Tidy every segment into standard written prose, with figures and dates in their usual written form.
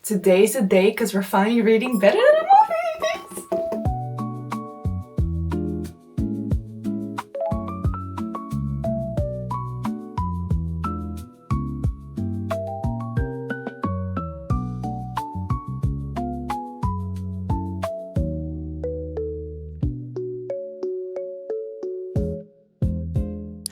Today's the day because we're finally reading better than a movie.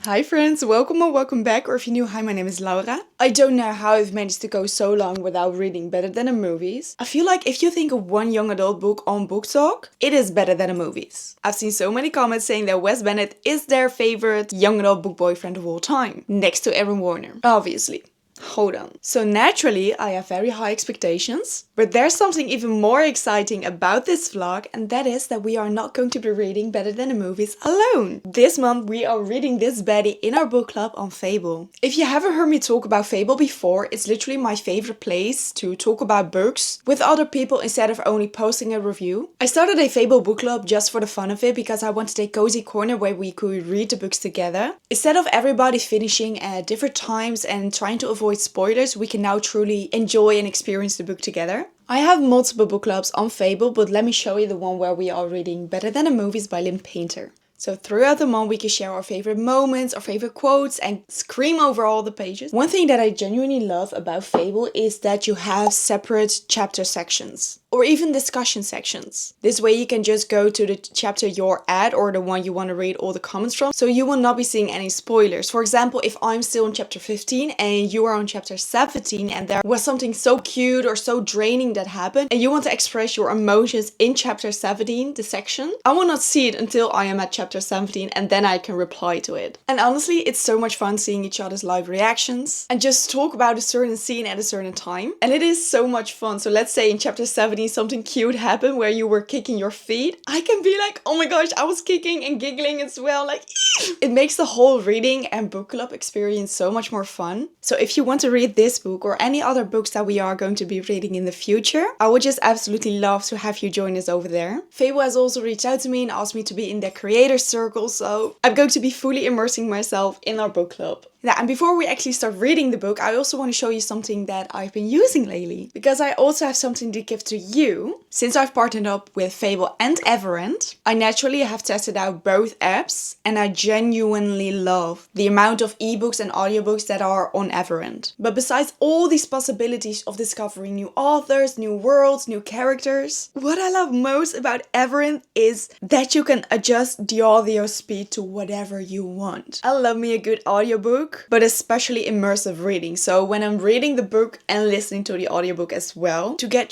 Hi friends, welcome or welcome back, or if you're new, hi, my name is Laura. I don't know how I've managed to go so long without reading better than the movies. I feel like if you think of one young adult book on Book Talk, it is better than the movies. I've seen so many comments saying that Wes Bennett is their favorite young adult book boyfriend of all time, next to Aaron Warner, obviously. Hold on. So naturally, I have very high expectations, but there's something even more exciting about this vlog, and that is that we are not going to be reading better than the movies alone. This month we are reading this baddie in our book club on Fable. If you haven't heard me talk about Fable before, it's literally my favorite place to talk about books with other people instead of only posting a review. I started a Fable book club just for the fun of it because I wanted a cozy corner where we could read the books together. Instead of everybody finishing at different times and trying to avoid spoilers, we can now truly enjoy and experience the book together. I have multiple book clubs on Fable, but let me show you the one where we are reading Better Than the Movies by Lynn Painter. So throughout the month we can share our favorite moments, our favorite quotes, and scream over all the pages. One thing that I genuinely love about Fable is that you have separate chapter sections. Or even discussion sections. This way you can just go to the chapter you're at or the one you want to read all the comments from, so you will not be seeing any spoilers. For example, if I'm still on chapter 15 and you are on chapter 17 and there was something so cute or so draining that happened and you want to express your emotions in chapter 17, the section, I will not see it until I am at chapter 17 and then I can reply to it. And honestly, it's so much fun seeing each other's live reactions and just talk about a certain scene at a certain time. And it is so much fun. So let's say in chapter 17 something cute happened where you were kicking your feet, I can be like, oh my gosh, I was kicking and giggling as well, like it makes the whole reading and book club experience so much more fun. So if you want to read this book or any other books that we are going to be reading in the future, I would just absolutely love to have you join us over there. Fable has also reached out to me and asked me to be in their creator circle, so I'm going to be fully immersing myself in our book club. Yeah, and before we actually start reading the book, I also want to show you something that I've been using lately. Because I also have something to give to you. Since I've partnered up with Fable and Everend, I naturally have tested out both apps. And I genuinely love the amount of ebooks and audiobooks that are on Everend. But besides all these possibilities of discovering new authors, new worlds, new characters, what I love most about Everend is that you can adjust the audio speed to whatever you want. I love me a good audiobook, but especially immersive reading. So when I'm reading the book and listening to the audiobook as well, to get,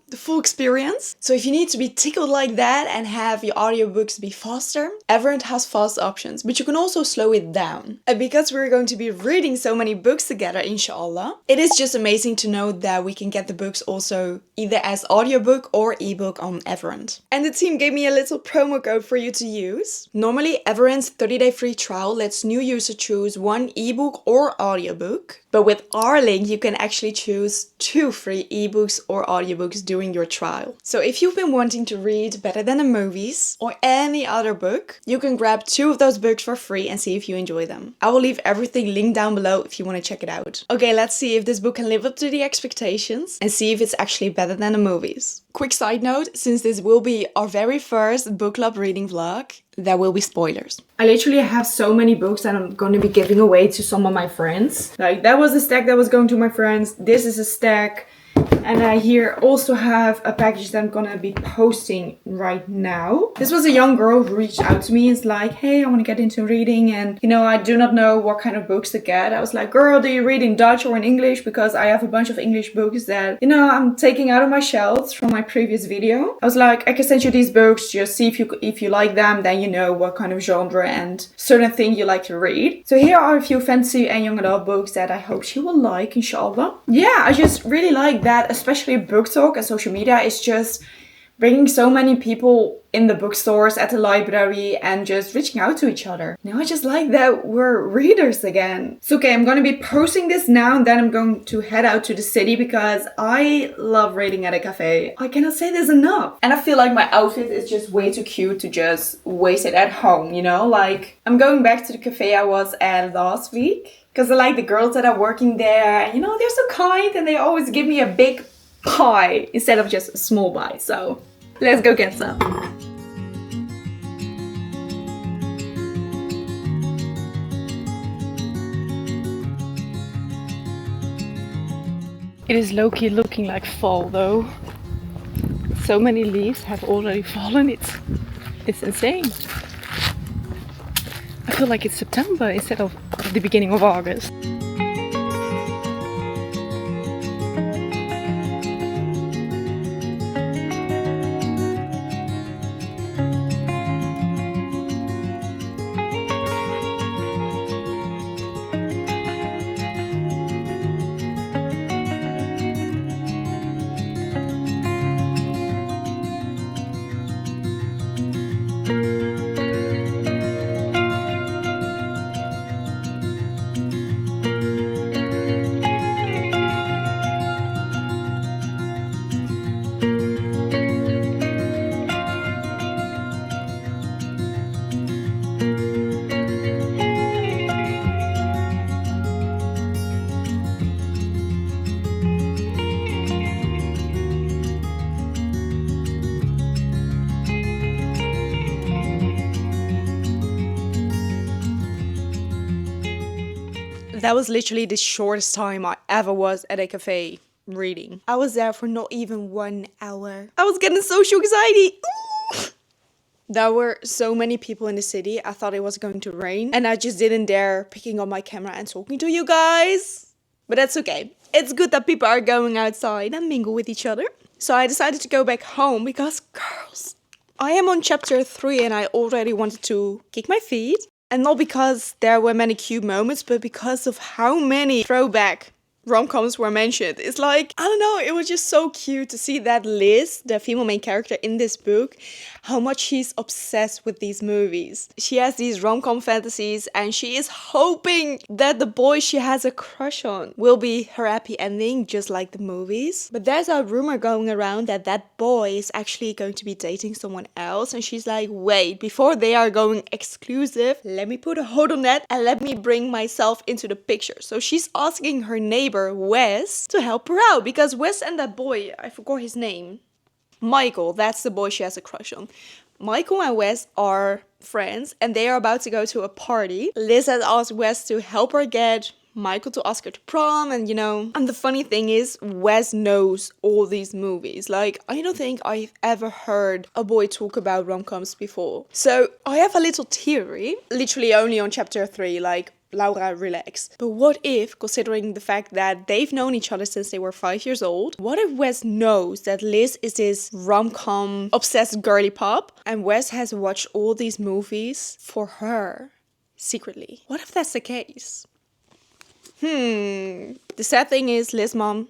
the full experience. So if you need to be tickled like that and have your audiobooks be faster, Everend has fast options, but you can also slow it down. And because we're going to be reading so many books together, inshallah, it is just amazing to know that we can get the books also either as audiobook or ebook on Everend. And the team gave me a little promo code for you to use. Normally, Everend's 30-day free trial lets new users choose one ebook or audiobook. But with our link, you can actually choose 2 free ebooks or audiobooks during your trial. So if you've been wanting to read Better Than the Movies or any other book, you can grab 2 of those books for free and see if you enjoy them. I will leave everything linked down below if you want to check it out. Okay, let's see if this book can live up to the expectations and see if it's actually better than the movies. Quick side note, since this will be our very first book club reading vlog, there will be spoilers. I literally have so many books that I'm going to be giving away to some of my friends. Like that was a stack that was going to my friends. This is a stack. And I here also have a package that I'm gonna be posting right now. This was a young girl who reached out to me. It's like, hey, I want to get into reading and I do not know what kind of books to get. I was like, girl, do you read in Dutch or in English? Because I have a bunch of English books that, I'm taking out of my shelves from my previous video. I was like, I can send you these books, just see if you like them, then you know what kind of genre and certain thing you like to read. So here are a few fantasy and young adult books that I hope she will like, inshallah. Yeah, I just really like that, especially Book Talk and social media is just bringing so many people in the bookstores, at the library, and just reaching out to each other. I just like that we're readers again. So okay, I'm gonna be posting this now and then I'm going to head out to the city because I love reading at a cafe. I cannot say this enough. And I feel like my outfit is just way too cute to just waste it at home, Like, I'm going back to the cafe I was at last week because I like the girls that are working there. They're so kind and they always give me a big pie instead of just a small bite. So let's go get some. It is low-key looking like fall though. So many leaves have already fallen. It's insane. I feel like it's September instead of the beginning of August. That was literally the shortest time I ever was at a cafe reading. I was there for not even 1 hour. I was getting social anxiety. Ooh. There were so many people in the city. I thought it was going to rain. And I just didn't dare picking up my camera and talking to you guys. But that's okay. It's good that people are going outside and mingle with each other. So I decided to go back home because, girls, I am on chapter 3 and I already wanted to kick my feet. And not because there were many cute moments, but because of how many throwback rom-coms were mentioned. It's like, I don't know, it was just so cute to see that Liz, the female main character in this book, how much she's obsessed with these movies. She has these rom-com fantasies and she is hoping that the boy she has a crush on will be her happy ending, just like the movies. But there's a rumor going around that that boy is actually going to be dating someone else, and she's like, wait, before they are going exclusive, let me put a hold on that and let me bring myself into the picture. So she's asking her neighbor Wes to help her out, because Wes and that boy, I forgot his name, Michael, that's the boy she has a crush on. Michael and Wes are friends and they are about to go to a party. Liz has asked Wes to help her get Michael to ask her to prom, and and the funny thing is Wes knows all these movies. Like, I don't think I've ever heard a boy talk about rom-coms before. So I have a little theory, literally only on chapter 3, like, Laura, relax. But what if, considering the fact that they've known each other since they were 5 years old, what if Wes knows that Liz is this rom-com obsessed girly pop and Wes has watched all these movies for her secretly? What if that's the case? The sad thing is, Liz's mom,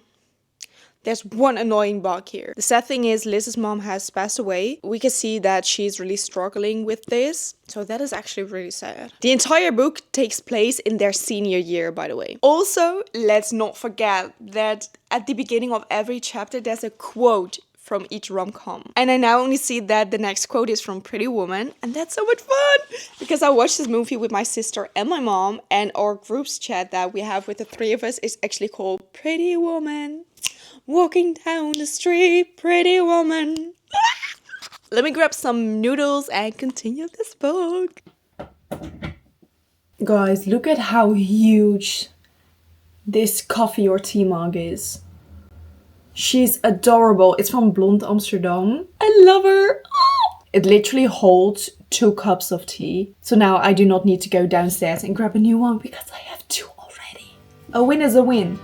there's one annoying bug here. The sad thing is Liz's mom has passed away. We can see that she's really struggling with this. So that is actually really sad. The entire book takes place in their senior year, by the way. Also, let's not forget that at the beginning of every chapter, there's a quote from each rom-com. And I now only see that the next quote is from Pretty Woman. And that's so much fun! Because I watched this movie with my sister and my mom. And our group's chat that we have with the three of us is actually called Pretty Woman. Walking down the street, pretty woman. Let me grab some noodles and continue this book. Guys, look at how huge this coffee or tea mug is. She's adorable. It's from Blonde Amsterdam. I love her. Oh! It literally holds 2 cups of tea. So now I do not need to go downstairs and grab a new one because I have 2 already. A win is a win.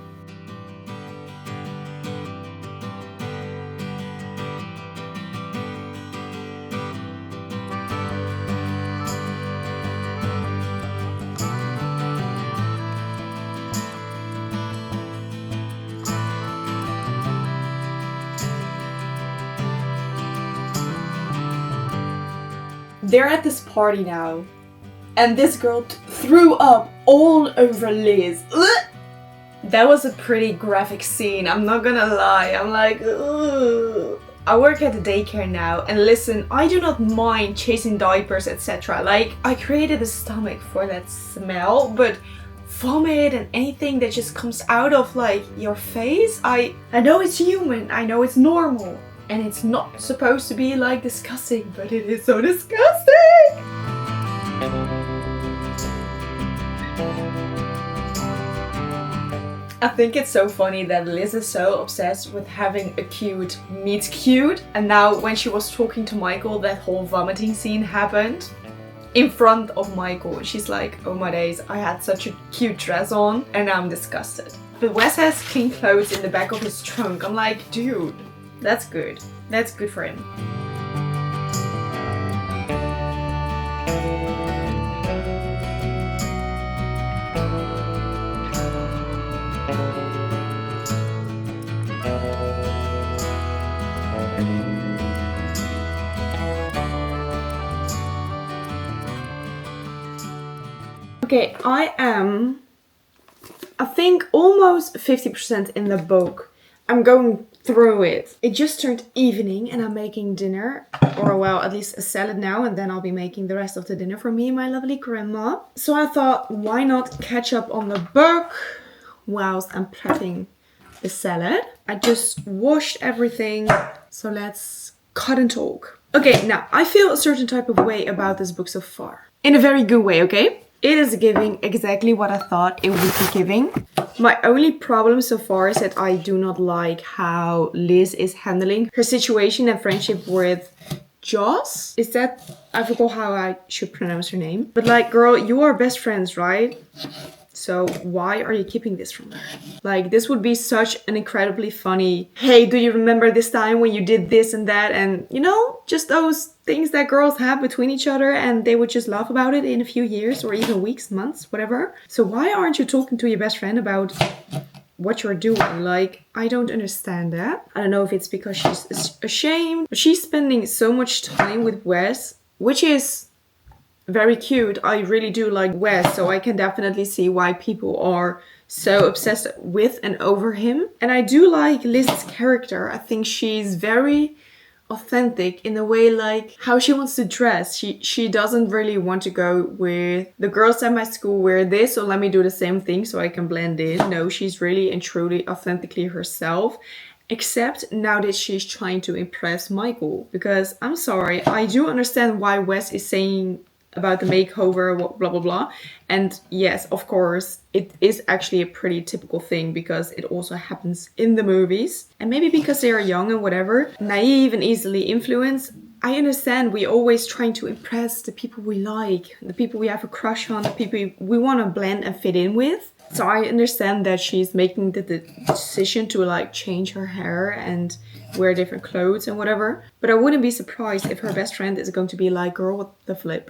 They're at this party now, and this girl threw up all over Liz. Ugh! That was a pretty graphic scene, I'm not gonna lie. I'm like, ugh. I work at the daycare now, and listen, I do not mind chasing diapers, etc. Like, I created a stomach for that smell, but vomit and anything that just comes out of like your face. I know it's human, I know it's normal, and it's not supposed to be like disgusting, but it is so disgusting. I think it's so funny that Liz is so obsessed with having a cute meets cute, and now when she was talking to Michael, that whole vomiting scene happened in front of Michael. She's like, oh my days, I had such a cute dress on and now I'm disgusted. But Wes has clean clothes in the back of his trunk. I'm like, dude, that's good. That's good for him. Okay, I think almost 50% in the book. I'm going through it. It just turned evening and I'm making dinner, or well, at least a salad now, and then I'll be making the rest of the dinner for me and my lovely grandma. So I thought, why not catch up on the book whilst I'm prepping the salad. I just washed everything, so let's cut and talk. Okay, now I feel a certain type of way about this book so far. In a very good way, okay? It is giving exactly what I thought it would be giving. My only problem so far is that I do not like how Liz is handling her situation and friendship with Joss. Is that... I forgot how I should pronounce her name. But like, girl, you are best friends, right? So why are you keeping this from her? Like, this would be such an incredibly funny, hey, do you remember this time when you did this and that? And, you know, just those things that girls have between each other and they would just laugh about it in a few years or even weeks, months, whatever. So why aren't you talking to your best friend about what you're doing? Like, I don't understand that. I don't know if it's because she's ashamed, but she's spending so much time with Wes, which is very cute. I really do like Wes, so I can definitely see why people are so obsessed with and over him. And I do like Liz's character. I think she's very authentic in the way, like, how she wants to dress. She doesn't really want to go with the girls at my school wear this, so let me do the same thing so I can blend in. No, she's really and truly authentically herself. Except now that she's trying to impress Michael. Because I'm sorry, I do understand why Wes is saying about the makeover, blah blah blah. And yes, of course, it is actually a pretty typical thing because it also happens in the movies. And maybe because they are young and whatever, naive and easily influenced, I understand we always trying to impress the people we like, the people we have a crush on, the people we want to blend and fit in with. So I understand that she's making the decision to like change her hair and wear different clothes and whatever. But I wouldn't be surprised if her best friend is going to be like, girl, what the flip?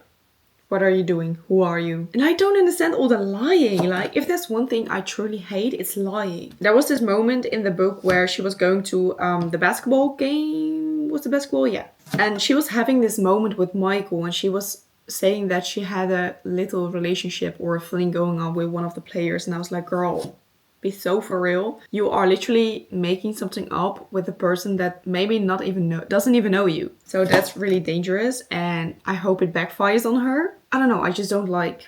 What are you doing? Who are you? And I don't understand all the lying. Like, if there's one thing I truly hate, it's lying. There was this moment in the book where she was going to the basketball game. Was the basketball? Yeah. And she was having this moment with Michael and she was saying that she had a little relationship or a fling going on with one of the players. And I was like, girl, be so for real. You are literally making something up with a person that maybe not even doesn't even know you. So that's really dangerous and I hope it backfires on her. I don't know, I just don't like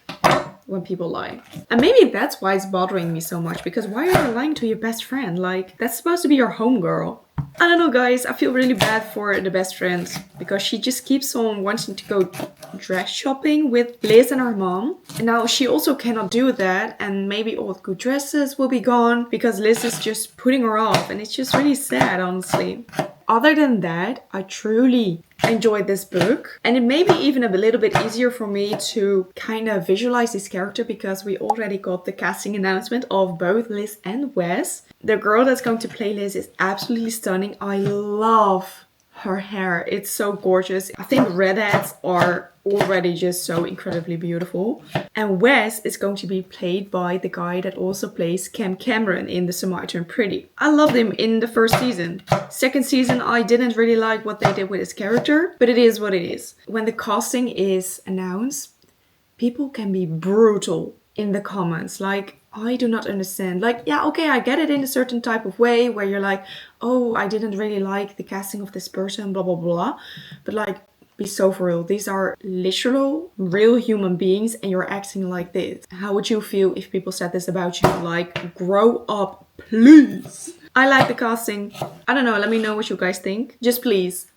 when people lie. And maybe that's why it's bothering me so much, because why are you lying to your best friend? Like, that's supposed to be your homegirl. I don't know, guys, I feel really bad for the best friend because she just keeps on wanting to go dress shopping with Liz and her mom. And now she also cannot do that, and maybe all the good dresses will be gone because Liz is just putting her off, and it's just really sad, honestly. Other than that, I truly enjoyed this book, and it made me even a little bit easier for me to kind of visualize this character because we already got the casting announcement of both Liz and Wes. The girl that's going to play Liz is absolutely stunning. I love her hair. It's so gorgeous. I think redheads are already just so incredibly beautiful. And Wes is going to be played by the guy that also plays Cam Cameron in The Summer I Turned Pretty. I loved him in the first season. Second season, I didn't really like what they did with his character, but it is what it is. When the casting is announced, people can be brutal in the comments. Like, I do not understand. Like, yeah, okay, I get it in a certain type of way where you're like, oh, I didn't really like the casting of this person, blah, blah, blah. But like, be so for real. These are literal, real human beings and you're acting like this. How would you feel if people said this about you? Like, grow up, please. I like the casting. I don't know, let me know what you guys think. Just please,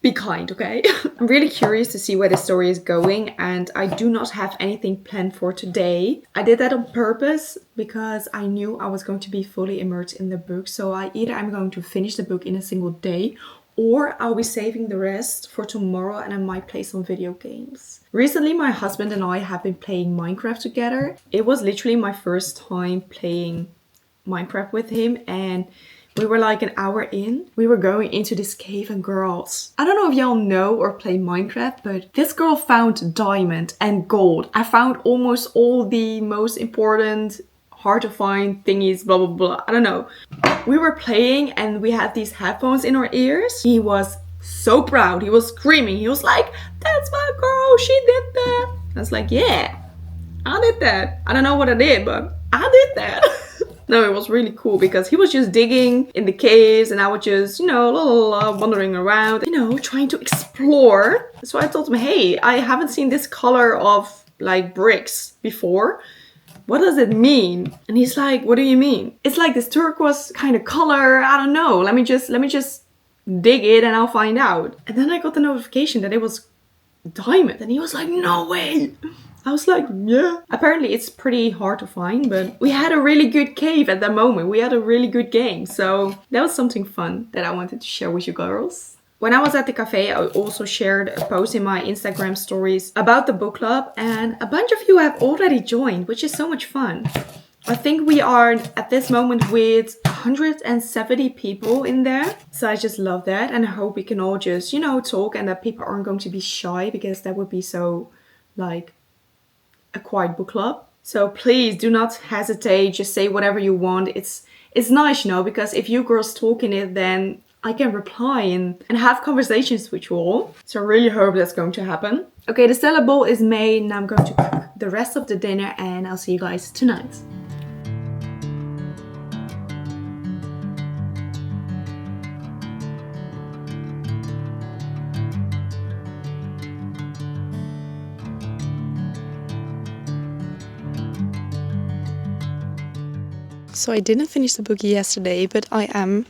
be kind, okay? I'm really curious to see where the story is going, and I do not have anything planned for today. I did that on purpose because I knew I was going to be fully immersed in the book. So either I'm going to finish the book in a single day, or I'll be saving the rest for tomorrow and I might play some video games. Recently, my husband and I have been playing Minecraft together. It was literally my first time playing Minecraft with him, and we were like an hour in. We were going into this cave, and girls, I don't know if y'all know or play Minecraft, but this girl found diamond and gold. I found almost all the most important, hard to find thingies, blah, blah, blah. I don't know. We were playing and we had these headphones in our ears. He was so proud. He was screaming. He was like, that's my girl. She did that. I was like, yeah, I did that. I don't know what I did, but I did that. No, it was really cool because he was just digging in the caves and I was just, wandering around, trying to explore. So I told him, hey, I haven't seen this color of like bricks before. What does it mean? And he's like, what do you mean? It's like this turquoise kind of color. I don't know. Let me just dig it and I'll find out. And then I got the notification that it was diamond. And he was like, no way. I was like, yeah. Apparently it's pretty hard to find, but we had a really good cave at that moment. We had a really good game. So that was something fun that I wanted to share with you girls. When I was at the cafe, I also shared a post in my Instagram stories about the book club, and a bunch of you have already joined, which is so much fun. I think we are at this moment with 170 people in there. So I just love that, and I hope we can all just, talk and that people aren't going to be shy, because that would be so like a quiet book club. So please do not hesitate, just say whatever you want. It's nice, because if you girls talk in it, then I can reply and have conversations with you all. So I really hope that's going to happen. Okay, the salad bowl is made. Now I'm going to cook the rest of the dinner and I'll see you guys tonight. So I didn't finish the book yesterday, but I am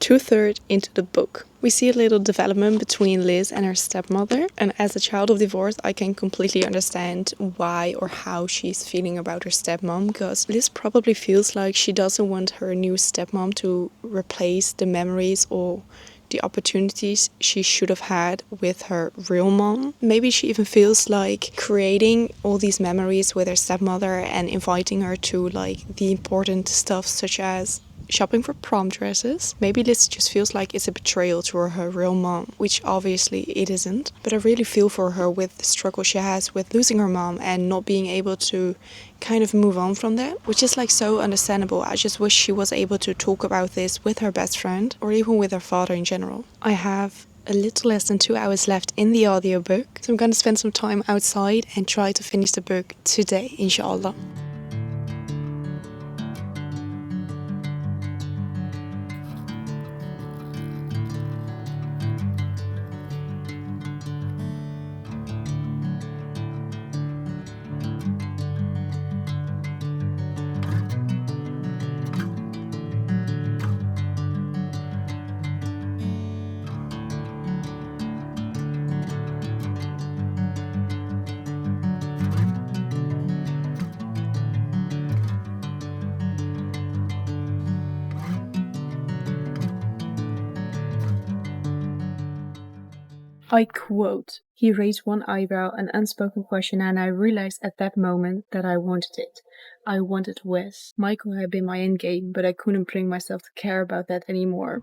2/3 into the book. We see a little development between Liz and her stepmother, and as a child of divorce, I can completely understand why or how she's feeling about her stepmom, because Liz probably feels like she doesn't want her new stepmom to replace the memories or the opportunities she should have had with her real mom. Maybe she even feels like creating all these memories with her stepmother and inviting her to like the important stuff such as shopping for prom dresses. Maybe Liz just feels like it's a betrayal to her real mom, which obviously it isn't. But I really feel for her with the struggle she has with losing her mom and not being able to kind of move on from that, which is like so understandable. I just wish she was able to talk about this with her best friend or even with her father in general. I have a little less than 2 hours left in the audiobook, so I'm gonna spend some time outside and try to finish the book today, inshallah. I quote, "He raised one eyebrow, an unspoken question, and I realized at that moment that I wanted it. I wanted Wes. Michael had been my endgame, but I couldn't bring myself to care about that anymore."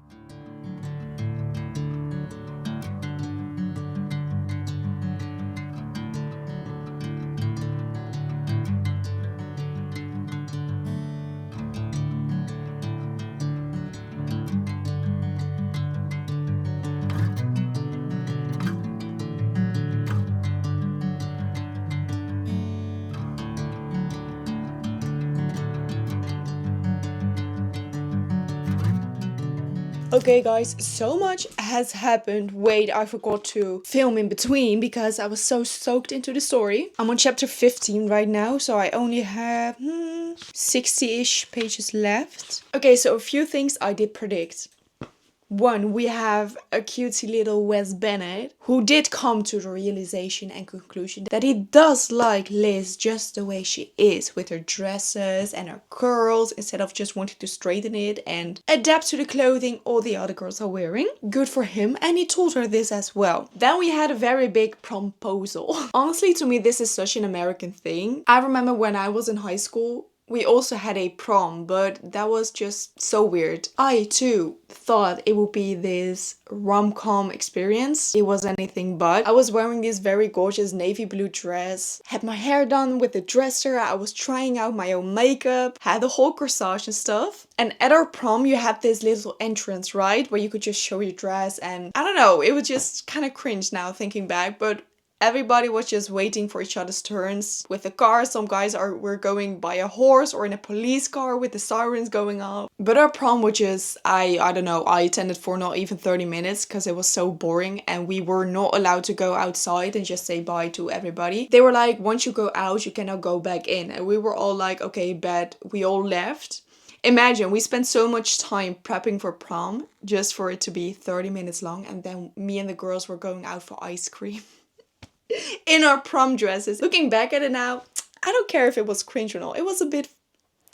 Okay guys, so much has happened. Wait, I forgot to film in between because I was so soaked into the story. I'm on chapter 15 right now, so I only have 60-ish pages left. Okay, so a few things I did predict. One, we have a cutesy little Wes Bennett who did come to the realization and conclusion that he does like Liz just the way she is, with her dresses and her curls, instead of just wanting to straighten it and adapt to the clothing all the other girls are wearing. Good for him, and he told her this as well. Then we had a very big proposal. Honestly, to me, this is such an American thing. I remember when I was in high school, we also had a prom, but that was just so weird. I too thought it would be this rom-com experience. It was anything but. I was wearing this very gorgeous navy blue dress, had my hair done with the dresser, I was trying out my own makeup, had the whole corsage and stuff. And at our prom you had this little entrance, right, where you could just show your dress, and I don't know, it was just kind of cringe now thinking back, but everybody was just waiting for each other's turns with the cars. Some guys were going by a horse or in a police car with the sirens going off. But our prom was just, I don't know, I attended for not even 30 minutes because it was so boring and we were not allowed to go outside and just say bye to everybody. They were like, once you go out, you cannot go back in. And we were all like, okay, bet. We all left. Imagine, we spent so much time prepping for prom just for it to be 30 minutes long, and then me and the girls were going out for ice cream. In our prom dresses. Looking back at it now, I don't care if it was cringe or not. It was a bit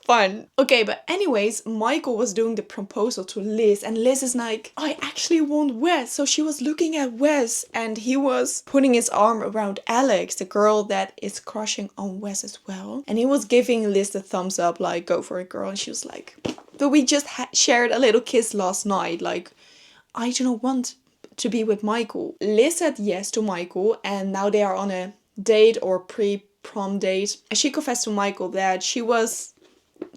fun. Okay, but anyways, Michael was doing the proposal to Liz, and Liz is like, I actually want Wes. So she was looking at Wes, and he was putting his arm around Alex, the girl that is crushing on Wes as well. And he was giving Liz the thumbs up, like, go for it, girl. And she was like, but we just shared a little kiss last night. Like, I do not want to be with Michael. Liz said yes to Michael, and now they are on a date or pre-prom date. And she confessed to Michael that she was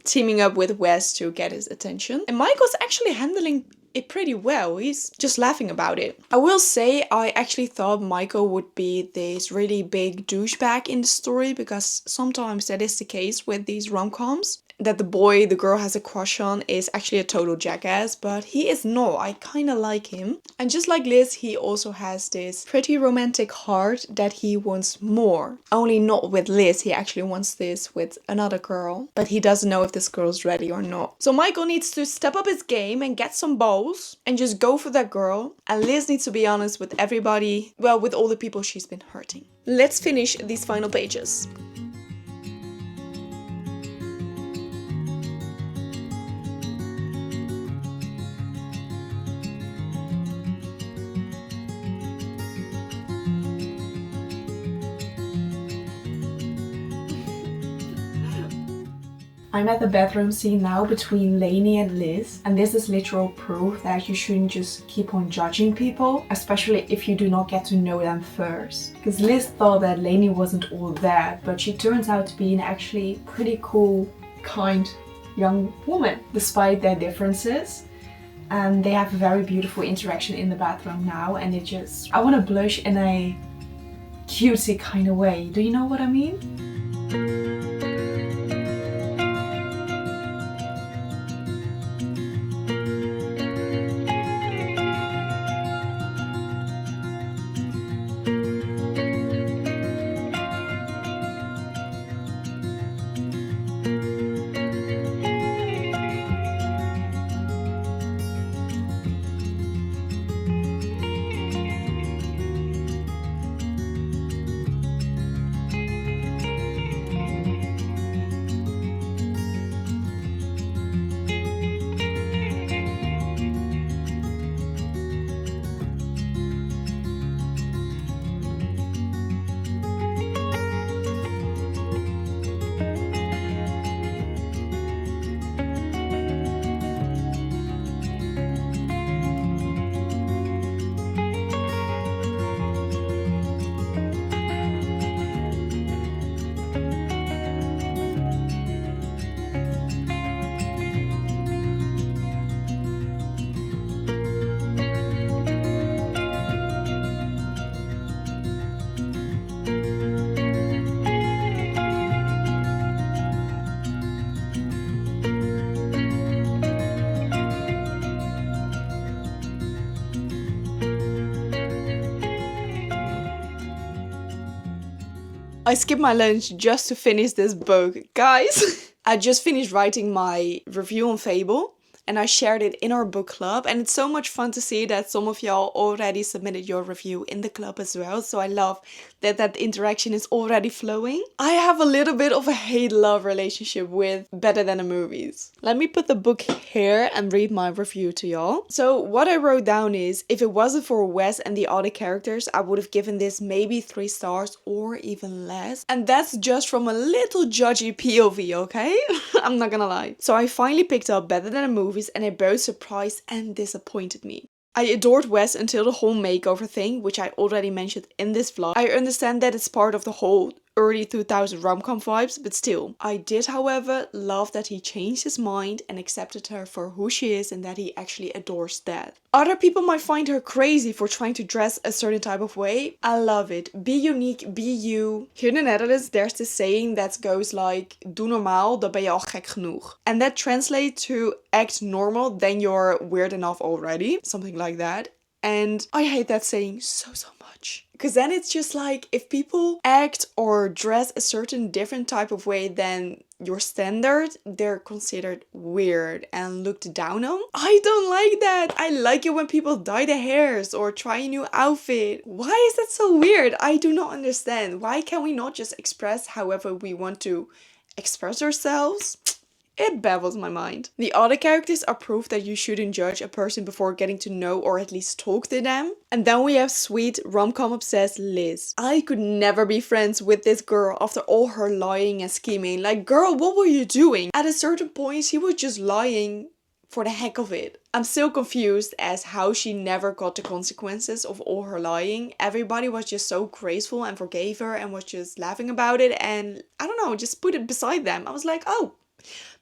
teaming up with Wes to get his attention. And Michael's actually handling it pretty well. He's just laughing about it. I will say I actually thought Michael would be this really big douchebag in the story, because sometimes that is the case with these rom-coms, that the boy the girl has a crush on is actually a total jackass, but he is not. I kind of like him. And just like Liz, he also has this pretty romantic heart that he wants more. Only not with Liz, he actually wants this with another girl, but he doesn't know if this girl's ready or not. So Michael needs to step up his game and get some balls and just go for that girl. And Liz needs to be honest with everybody, well, with all the people she's been hurting. Let's finish these final pages. I'm at the bathroom scene now between Lainey and Liz, and this is literal proof that you shouldn't just keep on judging people, especially if you do not get to know them first. Because Liz thought that Lainey wasn't all that, but she turns out to be an actually pretty cool, kind young woman, despite their differences. And they have a very beautiful interaction in the bathroom now, and it just, I want to blush in a cutesy kind of way. Do you know what I mean? I skipped my lunch just to finish this book. Guys, I just finished writing my review on Fable. And I shared it in our book club, and it's so much fun to see that some of y'all already submitted your review in the club as well. So I love that that interaction is already flowing. I have a little bit of a hate-love relationship with Better Than the Movies. Let me put the book here and read my review to y'all. So what I wrote down is, if it wasn't for Wes and the other characters, I would have given this maybe 3 stars or even less. And that's just from a little judgy POV, okay? I'm not gonna lie. So I finally picked up Better Than the Movies, and it both surprised and disappointed me. I adored Wes until the whole makeover thing, which I already mentioned in this vlog. I understand that it's part of the whole early 2000 rom-com vibes, but still. I did, however, love that he changed his mind and accepted her for who she is, and that he actually adores that. Other people might find her crazy for trying to dress a certain type of way. I love it. Be unique, be you. Here in the Netherlands, there's this saying that goes like, doe normaal, dan ben je al gek genoeg. And that translates to act normal, then you're weird enough already. Something like that. And I hate that saying so much. Because then it's just like, if people act or dress a certain different type of way than your standard, they're considered weird and looked down on. I don't like that. I like it when people dye their hairs or try a new outfit. Why is that so weird? I do not understand. Why can we not just express however we want to express ourselves? It baffles my mind. The other characters are proof that you shouldn't judge a person before getting to know or at least talk to them. And then we have sweet rom-com obsessed Liz. I could never be friends with this girl after all her lying and scheming. Like, girl, what were you doing? At a certain point, she was just lying for the heck of it. I'm still confused as how she never got the consequences of all her lying. Everybody was just so graceful and forgave her and was just laughing about it, and I don't know, just put it beside them. I was like, oh,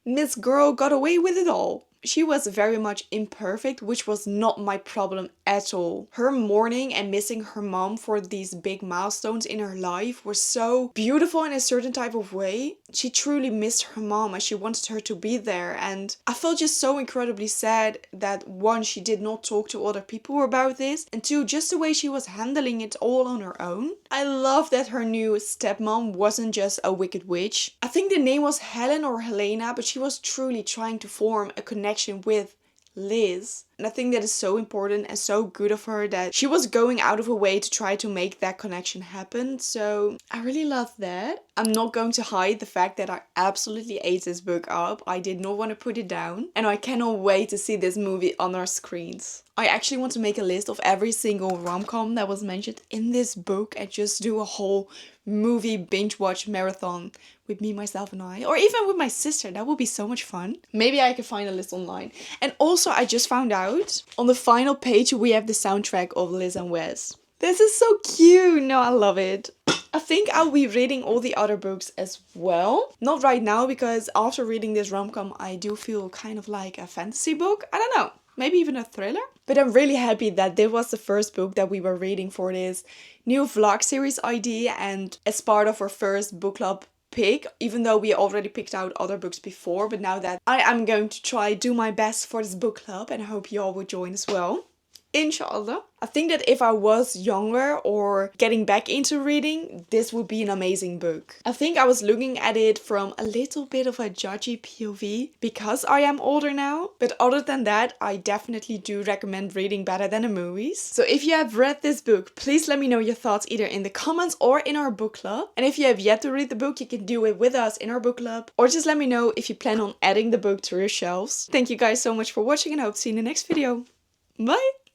Miss Girl got away with it all. She was very much imperfect, which was not my problem at all. Her mourning and missing her mom for these big milestones in her life was so beautiful in a certain type of way. She truly missed her mom and she wanted her to be there. And I felt just so incredibly sad that one, she did not talk to other people about this. And two, just the way she was handling it all on her own. I love that her new stepmom wasn't just a wicked witch. I think the name was Helen or Helena, but she was truly trying to form a connection with Liz. And I think that is so important and so good of her that she was going out of her way to try to make that connection happen. So I really love that. I'm not going to hide the fact that I absolutely ate this book up. I did not want to put it down. And I cannot wait to see this movie on our screens. I actually want to make a list of every single rom-com that was mentioned in this book and just do a whole movie binge watch marathon with me, myself and I, or even with my sister. That would be so much fun. Maybe I can find a list online. And also I just found out on the final page we have the soundtrack of Liz and Wes. This is so cute. No, I love it. I think I'll be reading all the other books as well. Not right now, because after reading this rom-com I do feel kind of like a fantasy book. I don't know. Maybe even a thriller. But I'm really happy that this was the first book that we were reading for this new vlog series idea and as part of our first book club pick, even though we already picked out other books before. But now that I am going to do my best for this book club, and I hope you all will join as well. Inshallah. I think that if I was younger or getting back into reading, this would be an amazing book. I think I was looking at it from a little bit of a judgy POV because I am older now. But other than that, I definitely do recommend reading Better Than the Movies. So if you have read this book, please let me know your thoughts either in the comments or in our book club. And if you have yet to read the book, you can do it with us in our book club. Or just let me know if you plan on adding the book to your shelves. Thank you guys so much for watching, and I hope to see you in the next video. Bye!